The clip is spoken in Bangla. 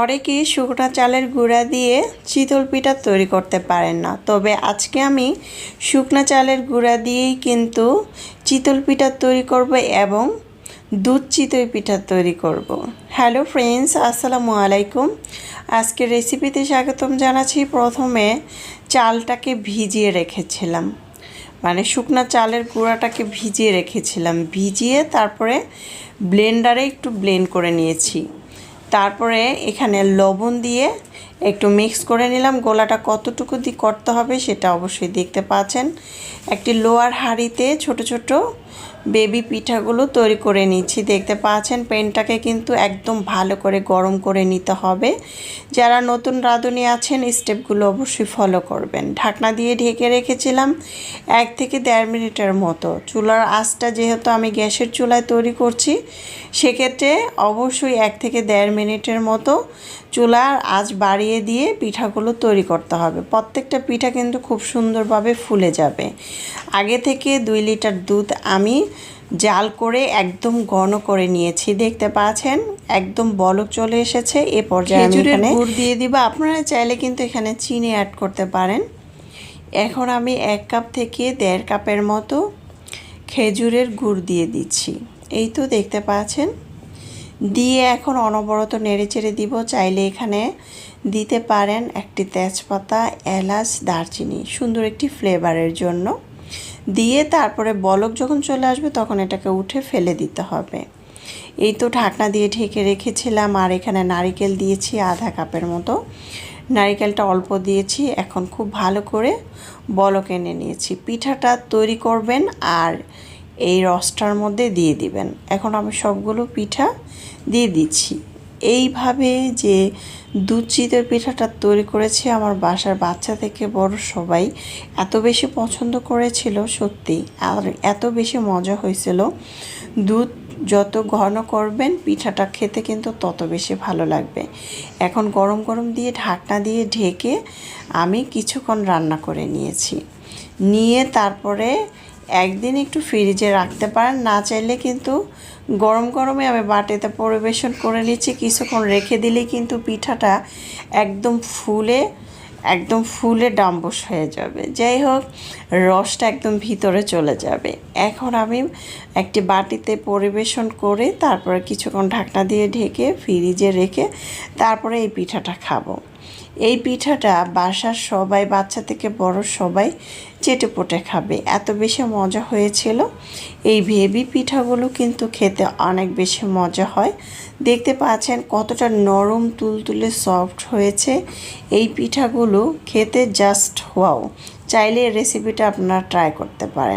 অনেকেই শুকনো চালের গুঁড়া দিয়ে চিতল পিঠা তৈরি করতে পারেন না, তবে আজকে আমি শুকনো চালের গুঁড়া দিয়েই কিন্তু চিতল পিঠা তৈরি করব এবং দুধ চিতই পিঠা তৈরি করব। হ্যালো ফ্রেন্ডস, আসসালামু আলাইকুম। আজকের রেসিপিতে স্বাগতম জানাচ্ছি। প্রথমে চালটাকে ভিজিয়ে রেখেছিলাম, মানে শুকনো চালের গুঁড়াটাকে ভিজিয়ে রেখেছিলাম, ভিজিয়ে তারপরে ব্লেন্ডারে একটু ব্লেন্ড করে নিয়েছি। তারপরে এখানে লবণ দিয়ে একটু মিক্স করে নিলাম। গোলাটা কতটুকু দিয়ে করতে হবে সেটা অবশ্যই দেখতে পাচ্ছেন। একটি লোয়ার হাঁড়িতে ছোট ছোট বেবি পিঠাগুলো তৈরি করে নিচ্ছি, দেখতে পাচ্ছেন। প্যানটাকে কিন্তু একদম ভালো করে গরম করে নিতে হবে। যারা নতুন রাঁধুনি আছেন স্টেপগুলো অবশ্যই ফলো করবেন। ঢাকনা দিয়ে ঢেকে রেখেছিলাম 1 থেকে 1.5 মিনিটের মতো। চুলার আঁচটা যেহেতু আমি গ্যাসের চুলায় তৈরি করছি, সেক্ষেত্রে অবশ্যই 1 থেকে 1.5 মিনিটের মতো চুলার আঁচ বাড়িয়ে দিয়ে পিঠাগুলো তৈরি করতে হবে। প্রত্যেকটা পিঠা কিন্তু খুব সুন্দরভাবে ফুলে যাবে। আগে থেকে 2 লিটার দুধ আমি জাল করে একদম ঘন করে নিয়েছি, দেখতে পাচ্ছেন একদম বলক চলে এসেছে। এ পর্যায়ে আমি এখানে গুড় দিয়ে দিব। আপনারা চাইলে কিন্তু এখানে চিনি অ্যাড করতে পারেন। এখন আমি 1 কাপ থেকে 1.5 কাপের মতো খেজুরের গুড় দিয়ে দিচ্ছি। এই তো দেখতে পাচ্ছেন, দিয়ে এখন অনবরত নেড়েচেড়ে দিব। চাইলে এখানে দিতে পারেন একটি তেজপাতা, এলাচ, দারচিনি, সুন্দর একটি ফ্লেভারের জন্য। দিয়ে তারপরে বলক যখন চলে আসবে তখন এটাকে উঠে ফেলে দিতে হবে। এই তো ঢাকনা দিয়ে ঢেকে রেখেছিলাম। আর এখানে নারিকেল দিয়েছি 1/2 কাপের মতো। নারিকেলটা অল্প দিয়েছি। এখন খুব ভালো করে বলক এনে নিয়েছি। পিঠাটা তৈরি করবেন আর এই রসটার মধ্যে দিয়ে দিবেন। এখন আমি সবগুলো পিঠা দিয়ে দিচ্ছি। এইভাবে যে দুধ চিতই পিঠাটা তৈরি করেছি, আমার বাসার বাচ্চা থেকে বড় সবাই এত বেশি পছন্দ করেছিল, সত্যি আর এত বেশি মজা হয়েছিল। দুধ যত ঘন করবেন পিঠাটা খেতে কিন্তু তত বেশি ভালো লাগবে। এখন গরম গরম দিয়ে ঢাকনা দিয়ে ঢেকে আমি কিছুক্ষণ রান্না করে নিয়েছি। নিয়ে তারপরে একদিন একটু ফ্রিজে রাখতে পারেন, না চাইলে কিন্তু গরম গরমে আমি বাটিতে পরিবেশন করে নিচ্ছি। কিছুক্ষণ রেখে দিলেই কিন্তু পিঠাটা একদম ফুলে ডাম্বুস হয়ে যাবে। যাই হোক, রসটা একদম ভিতরে চলে যাবে। এখন আমি একটি বাটিতে পরিবেশন করে তারপরে কিছুক্ষণ ঢাকনা দিয়ে ঢেকে ফ্রিজে রেখে তারপরে এই পিঠাটা খাবো। এই পিঠাটা বাসার সবাই, বাচ্চা থেকে বড় সবাই চেটেপুটে খাবে, এত বেশি মজা হয়েছিল। এই বেবি পিঠাগুলো কিন্তু খেতে অনেক বেশি মজা হয়। দেখতে পাচ্ছেন কতটা নরম তুলতুলে সফট হয়েছে। এই পিঠাগুলো খেতে জাস্ট ওয়াও। চাইলে এই রেসিপিটা আপনারা ট্রাই করতে পারেন।